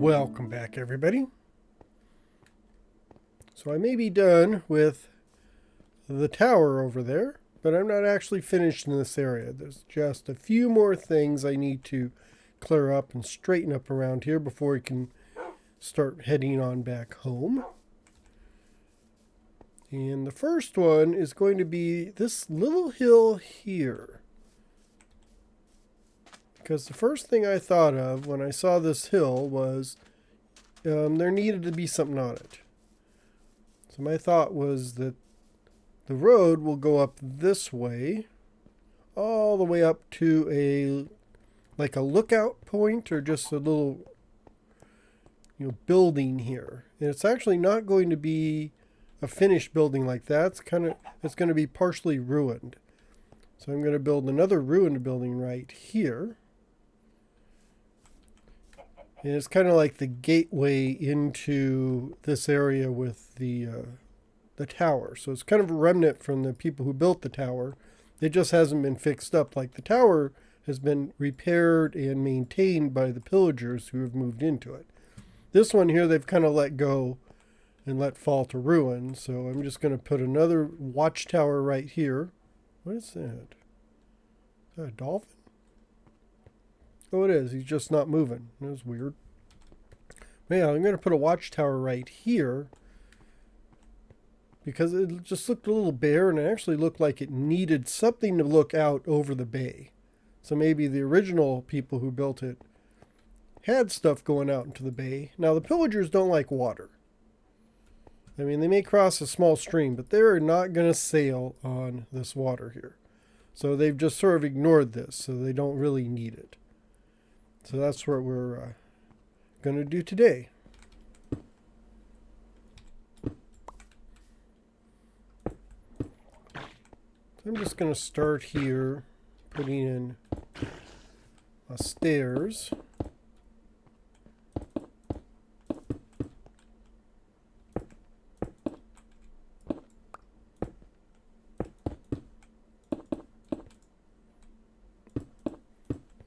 Welcome back, everybody. So I may be done with the tower over there, but I'm not actually finished in this area. There's just a few more things I need to clear up and straighten up around here before we can start heading on back home. And the first one is going to be this little hill here. Because the first thing I thought of when I saw this hill was there needed to be something on it. So my thought was that the road will go up this way, all the way up to like a lookout point or just a little building here. And it's actually not going to be a finished building like that. It's going to be partially ruined. So I'm going to build another ruined building right here. And it's kind of like the gateway into this area with the tower. So it's kind of a remnant from the people who built the tower. It just hasn't been fixed up. Like the tower has been repaired and maintained by the pillagers who have moved into it. This one here they've kind of let go and let fall to ruin. So I'm just going to put another watchtower right here. What is that? Is that a dolphin? Oh, it is. He's just not moving. That was weird. Yeah, I'm going to put a watchtower right here because it just looked a little bare and it actually looked like it needed something to look out over the bay. So maybe the original people who built it had stuff going out into the bay. Now, the pillagers don't like water. I mean, they may cross a small stream, but they're not going to sail on this water here. So they've just sort of ignored this, so they don't really need it. So that's what we're going to do today. I'm just going to start here, putting in stairs.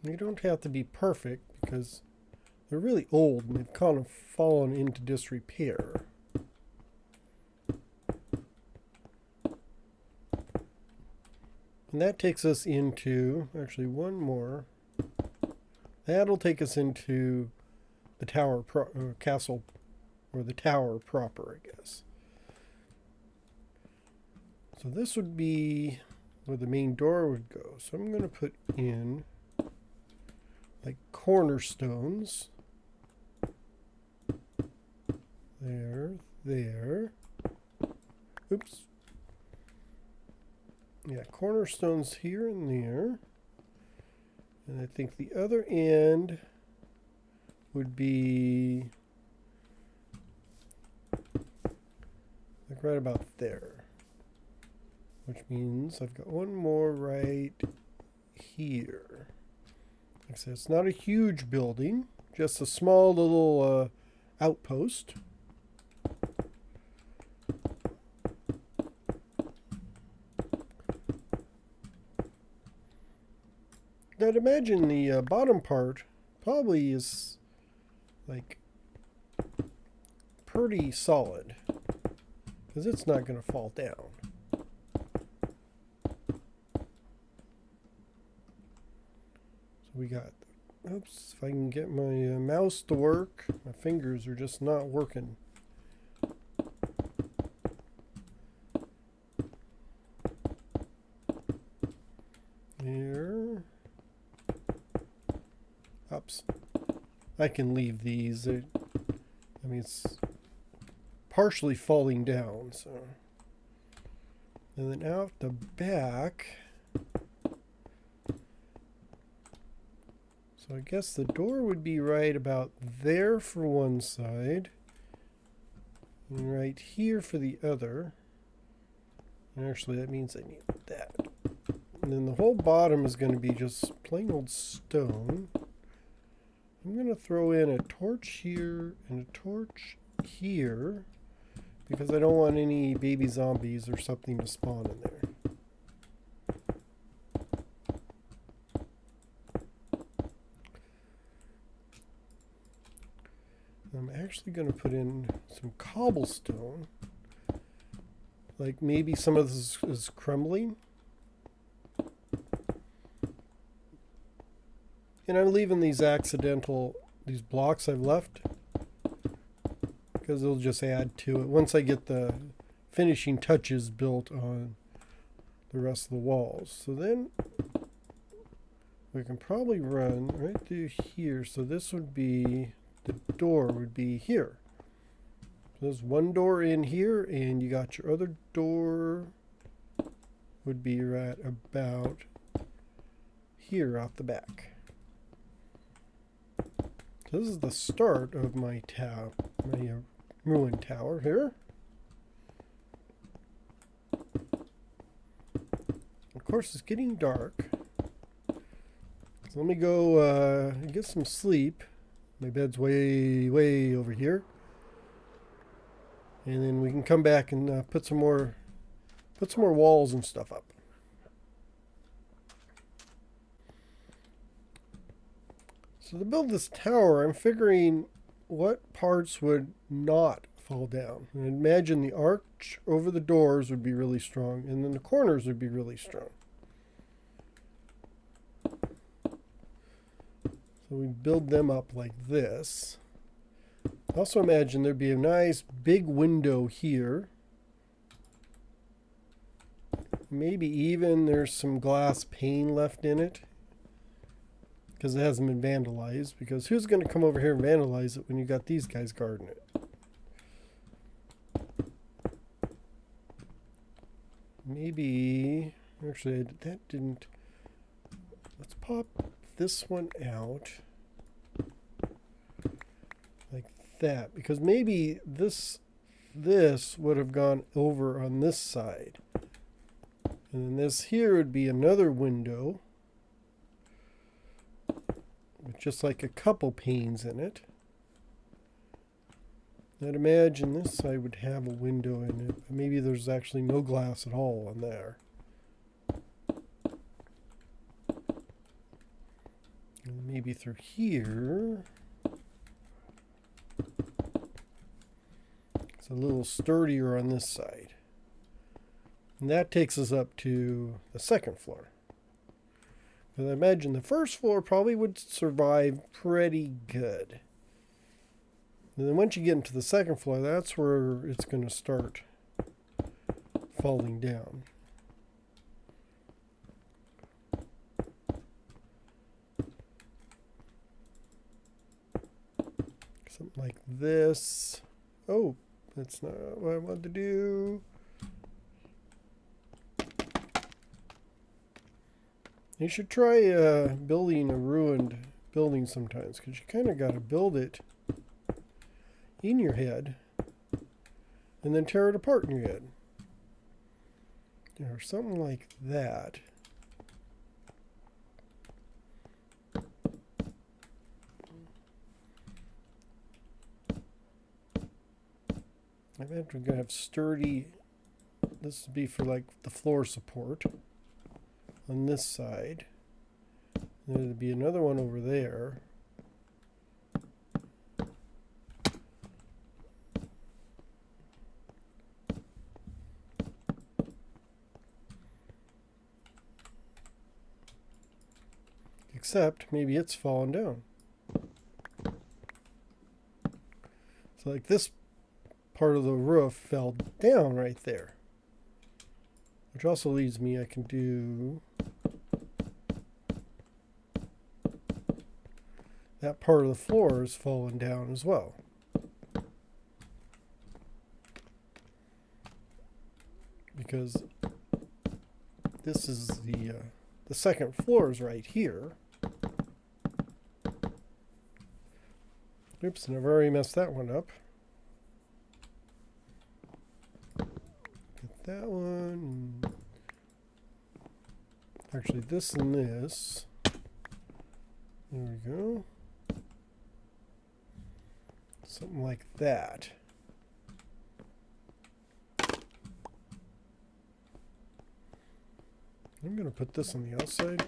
They don't have to be perfect because they're really old and they've kind of fallen into disrepair. And that takes us into, actually one more. That'll take us into the tower, castle, or the tower proper, I guess. So this would be where the main door would go. So I'm going to put in like cornerstones. There. Oops. Yeah, cornerstones here and there. And I think the other end would be like right about there. Which means I've got one more right here. Like I said, it's not a huge building, just a small little outpost. Now, I'd imagine the bottom part probably is like pretty solid because it's not going to fall down. So we got, oops, if I can get my mouse to work, my fingers are just not working. There. Oops. I can leave these. I mean, it's partially falling down, so. And then out the back. So I guess the door would be right about there for one side. And right here for the other. And actually, that means I need that. And then the whole bottom is going to be just plain old stone. I'm going to throw in a torch here and a torch here because I don't want any baby zombies or something to spawn in there. actually going to put in some cobblestone. Like maybe some of this is crumbling. And I'm leaving these these blocks I've left, because they'll just add to it once I get the finishing touches built on the rest of the walls. So then we can probably run right through here. So this would be, the door would be here. So there's one door in here, and you got your other door would be right about here out the back. So this is the start of my ruined tower here. Of course, it's getting dark. So let me go get some sleep. My bed's way over here. And then we can come back and put some more walls and stuff up. So to build this tower, I'm figuring what parts would not fall down. And imagine the arch over the doors would be really strong, and then the corners would be really strong. So we build them up like this. Also imagine there'd be a nice big window here. Maybe even there's some glass pane left in it, because it hasn't been vandalized. Because who's going to come over here and vandalize it when you got these guys guarding it? Maybe, actually that didn't, let's pop this one out like that, because maybe this would have gone over on this side, and then this here would be another window with just like a couple panes in it. I'd imagine this side would have a window in it. Maybe there's actually no glass at all in there. And maybe through here. It's a little sturdier on this side. And that takes us up to the second floor. Because I imagine the first floor probably would survive pretty good. And then once you get into the second floor, that's where it's going to start falling down. Something like this. Oh, that's not what I wanted to do. You should try building a ruined building sometimes, because you kind of got to build it in your head and then tear it apart in your head. Or something like that. I bet we're gonna have sturdy. This would be for like the floor support on this side. There'd be another one over there. Except maybe it's fallen down. So like this part of the roof fell down right there. Which also leads me, I can do that part of the floor is fallen down as well. Because this is the second floor is right here. Oops, and I've already messed that one up. Get that one. Actually, this and this. There we go. Something like that. I'm going to put this on the outside.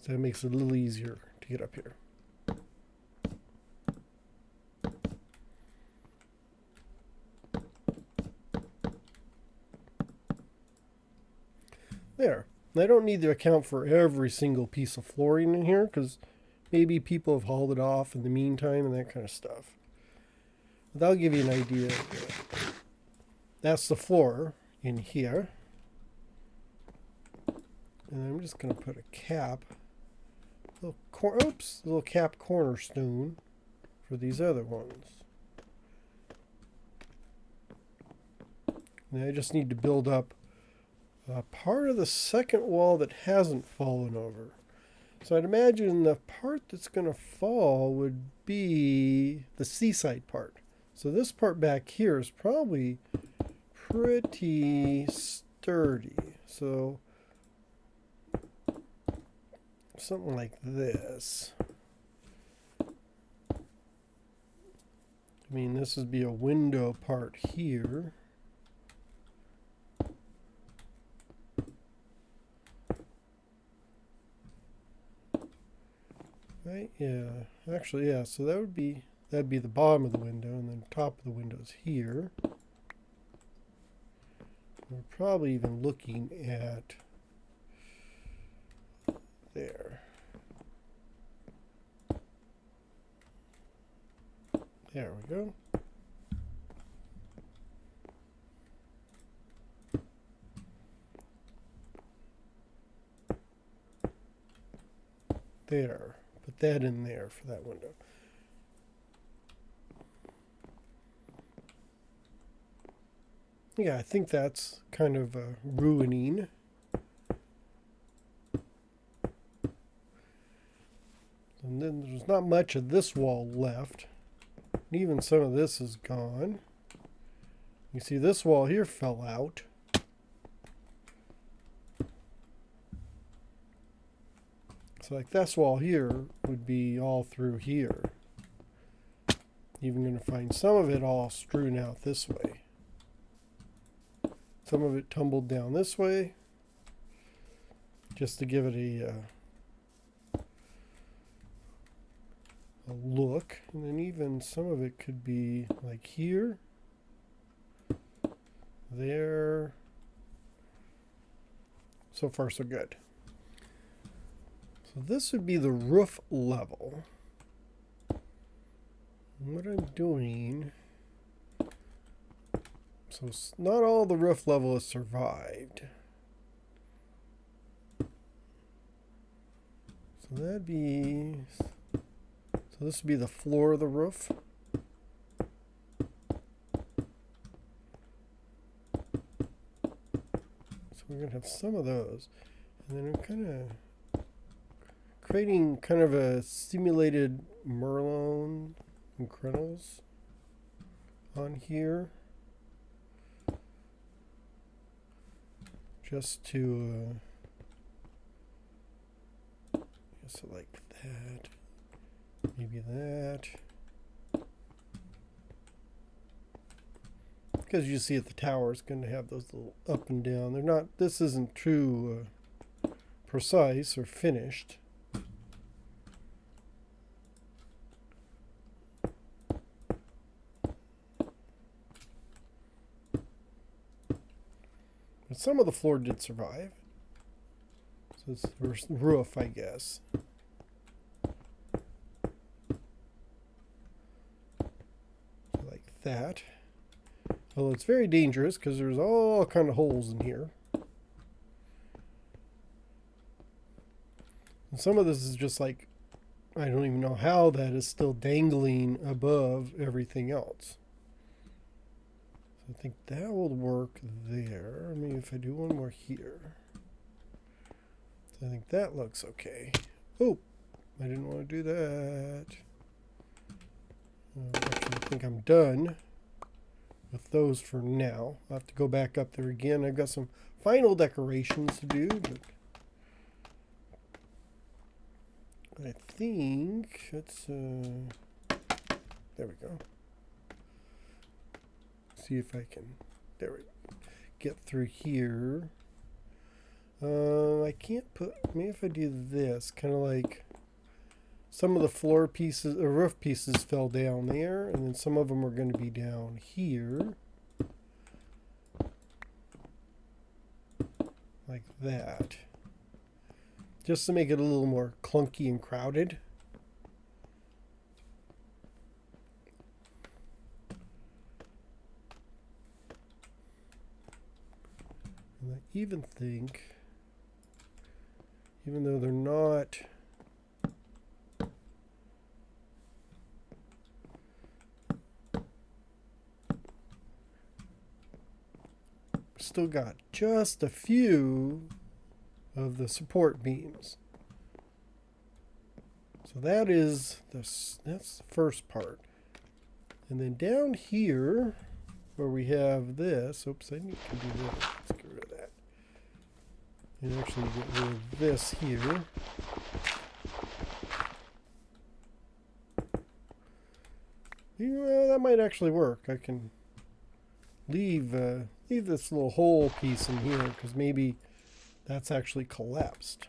So that makes it a little easier to get up here. There. And I don't need to account for every single piece of flooring in here because maybe people have hauled it off in the meantime and that kind of stuff. But that'll give you an idea. That's the floor in here. And I'm just going to put a cap, little cap cornerstone for these other ones. And I just need to build up part of the second wall that hasn't fallen over. So I'd imagine the part that's going to fall would be the seaside part. So this part back here is probably pretty sturdy. So something like this. I mean, this would be a window part here. Right, yeah. Actually, yeah, so that'd be the bottom of the window, and then top of the window is here. We're probably even looking at there. There we go. There. Put that in there for that window. Yeah, I think that's kind of ruining. And then there's not much of this wall left. Even some of this is gone. You see this wall here fell out. So like this wall here would be all through here. Even going to find some of it all strewn out this way. Some of it tumbled down this way. Just to give it a look. And then even some of it could be like here. There. So far so good. So this would be the roof level. And what I'm doing, so not all the roof level has survived. So that'd be, so this would be the floor of the roof. So we're gonna have some of those. And then I'm kind of creating kind of a simulated Merlon and crenels on here, just to so like that, maybe that, because you see at the tower it's going to have those little up and down. They're not, this isn't too precise or finished. But some of the floor did survive. So it's the roof, I guess. Like that. Although it's very dangerous because there's all kind of holes in here. And some of this is just like, I don't even know how that is still dangling above everything else. I think that will work there. I mean, if I do one more here. So I think that looks okay. Oh, I didn't want to do that. Actually, I think I'm done with those for now. I'll have to go back up there again. I've got some final decorations to do, but I think it's, there we go. See if I can, there we go, get through here. I can't put, maybe if I do this, kind of like some of the floor pieces, or roof pieces fell down there, and then some of them are going to be down here. like that, just to make it a little more clunky and crowded. And I even think, even though they're not still got just a few of the support beams. So that is that's the first part. And then down here where we have this, oops, I need to do this. Let's get rid of that. And actually get rid of this here. That might actually work. I can leave this little hole piece in here because maybe that's actually collapsed.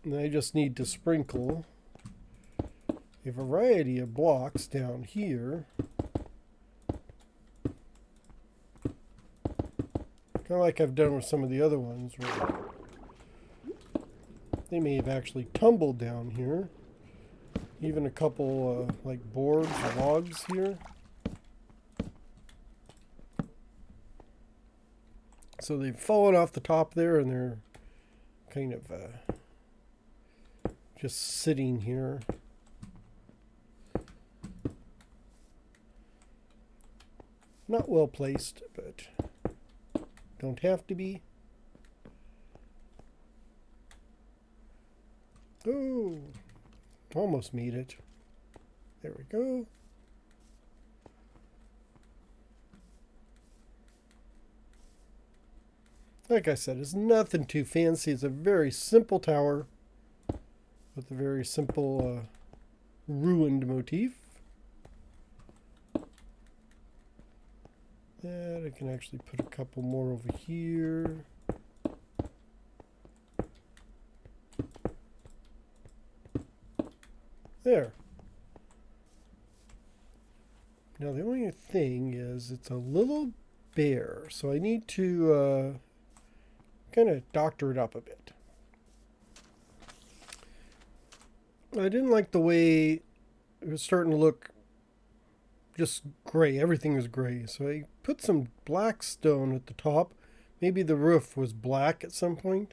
And I just need to sprinkle a variety of blocks down here. Kind of like I've done with some of the other ones where they may have actually tumbled down here. Even a couple like boards or logs here. So they've fallen off the top there and they're kind of just sitting here. Not well placed, but don't have to be. Oh, almost made it. There we go. Like I said, it's nothing too fancy. It's a very simple tower with a very simple ruined motif. That I can actually put a couple more over here. There. Now the only thing is it's a little bare, so I need to kind of doctor it up a bit. I didn't like the way it was starting to look just gray. Everything was gray. So I put some black stone at the top. Maybe the roof was black at some point.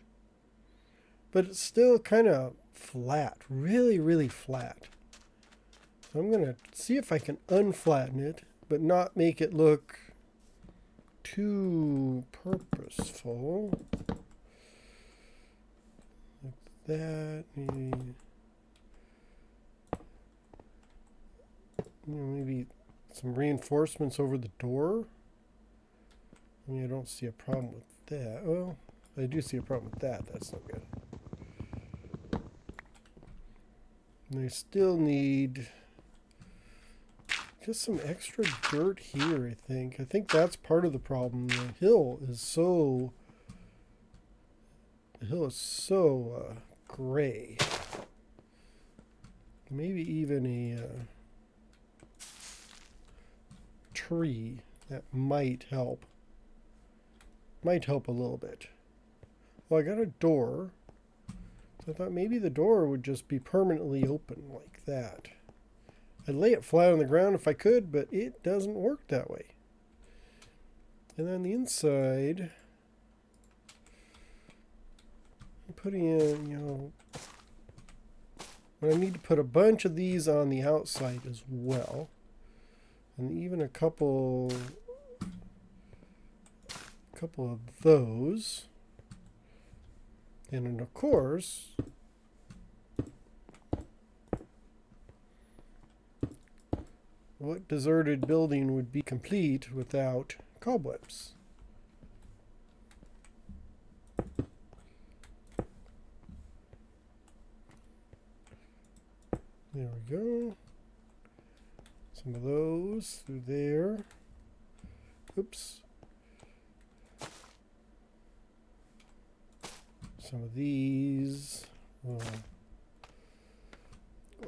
But it's still kind of flat. Really, really flat. So I'm going to see if I can unflatten it, but not make it look too purposeful. Like that. Maybe some reinforcements over the door. I mean, I don't see a problem with that. Well, I do see a problem with that. That's not good. And I still need just some extra dirt here, I think. I think that's part of the problem. The hill is so gray. Maybe even a tree that might help. Might help a little bit. Well, I got a door. So I thought maybe the door would just be permanently open like that. I'd lay it flat on the ground if I could, but it doesn't work that way. And then the inside, I'm putting in, but I need to put a bunch of these on the outside as well. And even a couple of those. And then of course, what deserted building would be complete without cobwebs? There we go. Some of those through there. Oops. Some of these. Go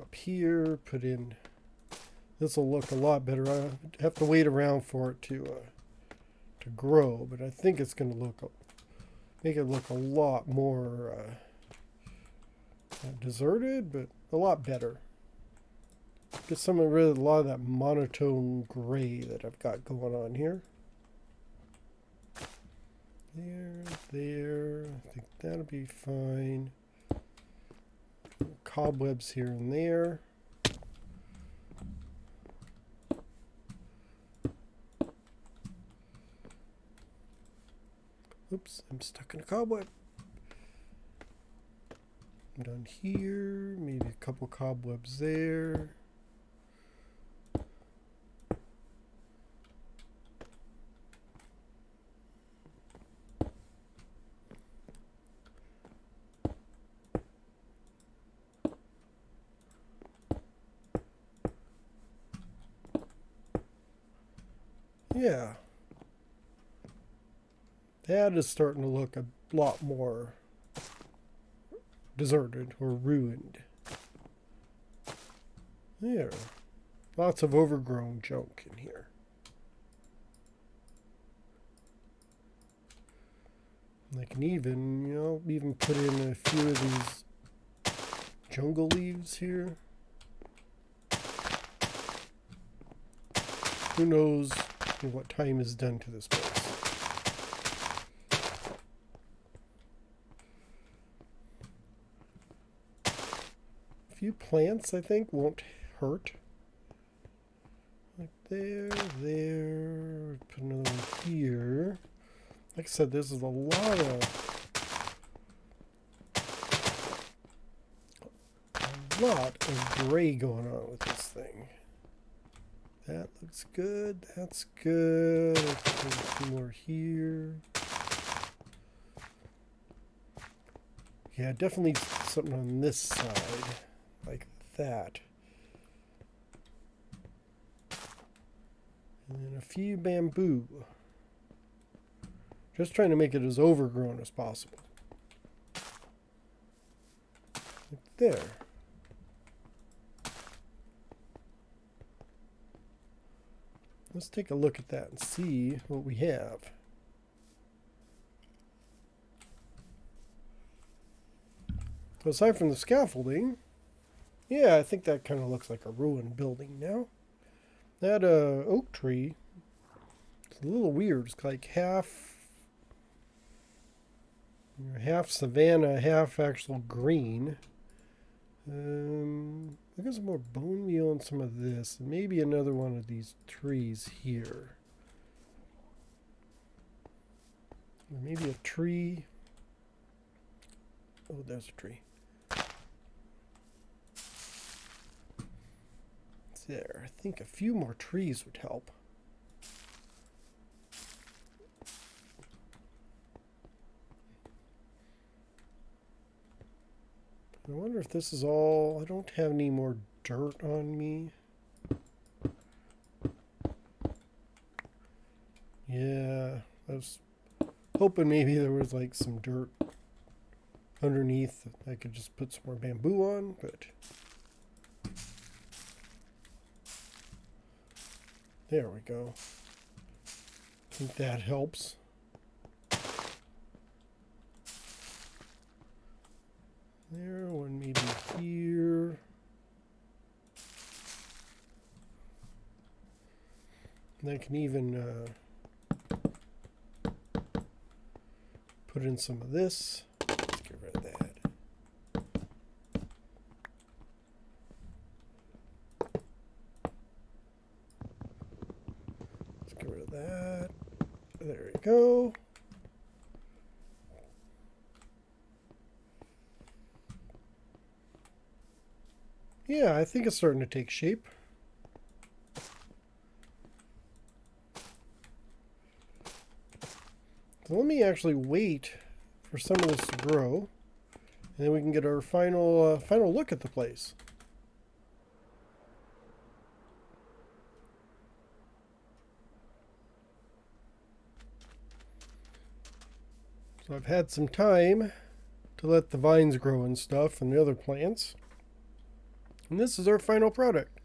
up here, put in. This will look a lot better. I have to wait around for it to to grow, but I think it's going to make it look a lot more deserted, but a lot better. Get a lot of that monotone gray that I've got going on here. There. I think that'll be fine. Cobwebs here and there. Oops, I'm stuck in a cobweb. I'm done here. Maybe a couple cobwebs there. Yeah. That is starting to look a lot more deserted or ruined. There. Lots of overgrown junk in here. And I can even put in a few of these jungle leaves here. Who knows what time is done to this place. A few plants, I think, won't hurt. Like there. Put another one here. Like I said, this is a lot of gray going on with this thing. That looks good. That's good. Let's put a few more here. Yeah, definitely something on this side, like that. And then a few bamboo. Just trying to make it as overgrown as possible. Like there. Let's take a look at that and see what we have. So aside from the scaffolding, yeah, I think that kind of looks like a ruined building now. That oak tree, it's a little weird. It's like half savanna, half actual green. I got some more bone meal and some of this. And maybe another one of these trees here. Or maybe a tree. Oh, there's a tree. There. I think a few more trees would help. I wonder if this is all... I don't have any more dirt on me. Yeah, I was hoping maybe there was like some dirt underneath that I could just put some more bamboo on, but... There we go. I think that helps. There, one maybe here. And I can even put in some of this. Let's get rid of that. Let's get rid of that. There we go. Yeah, I think it's starting to take shape. So let me actually wait for some of this to grow, and then we can get our final look at the place. So I've had some time to let the vines grow and stuff and the other plants. And this is our final product.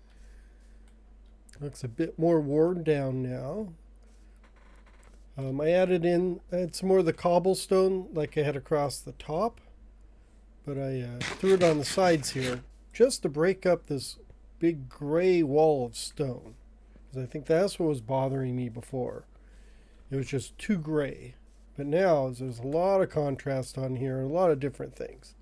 Looks a bit more worn down now. I added some more of the cobblestone like I had across the top, but I threw it on the sides here just to break up this big gray wall of stone, because I think that's what was bothering me before. It was just too gray. But now there's a lot of contrast on here, a lot of different things.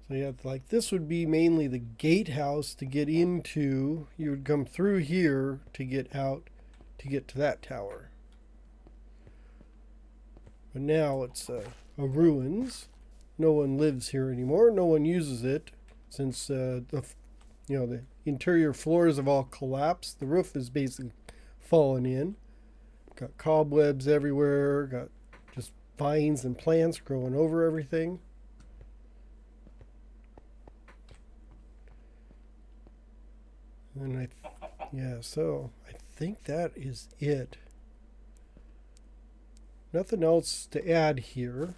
So you have like this would be mainly the gatehouse to get into. You would come through here to get out to get to that tower. But now it's a ruins. No one lives here anymore. No one uses it since the interior floors have all collapsed. The roof is basically fallen in. Got cobwebs everywhere. Got just vines and plants growing over everything. And so I think that is it. Nothing else to add here.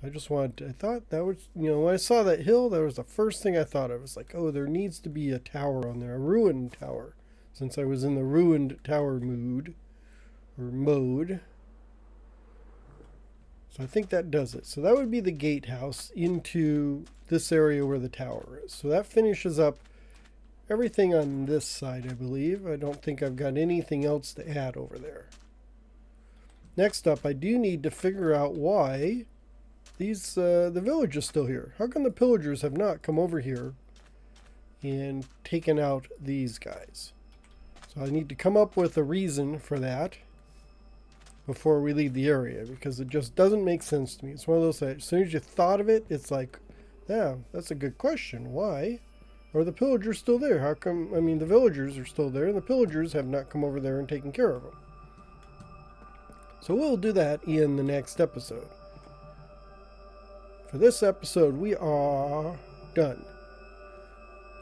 I thought that was, when I saw that hill, that was the first thing I thought of. It was like, oh, there needs to be a tower on there, a ruined tower. Since I was in the ruined tower mood, or mode. So I think that does it. So that would be the gatehouse into this area where the tower is. So that finishes up everything on this side, I believe. I don't think I've got anything else to add over there. Next up, I do need to figure out why the village is still here. How come the pillagers have not come over here and taken out these guys? So I need to come up with a reason for that before we leave the area, because it just doesn't make sense to me. It's one of those that as soon as you thought of it, it's like, yeah, that's a good question. Why are the pillagers still there? How come, the villagers are still there and the pillagers have not come over there and taken care of them? So we'll do that in the next episode. For this episode, we are done.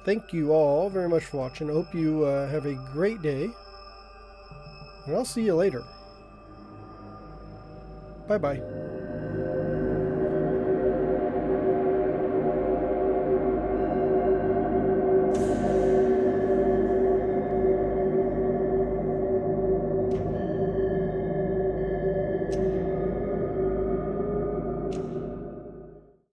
Thank you all very much for watching. I hope you have a great day. And I'll see you later. Bye-bye.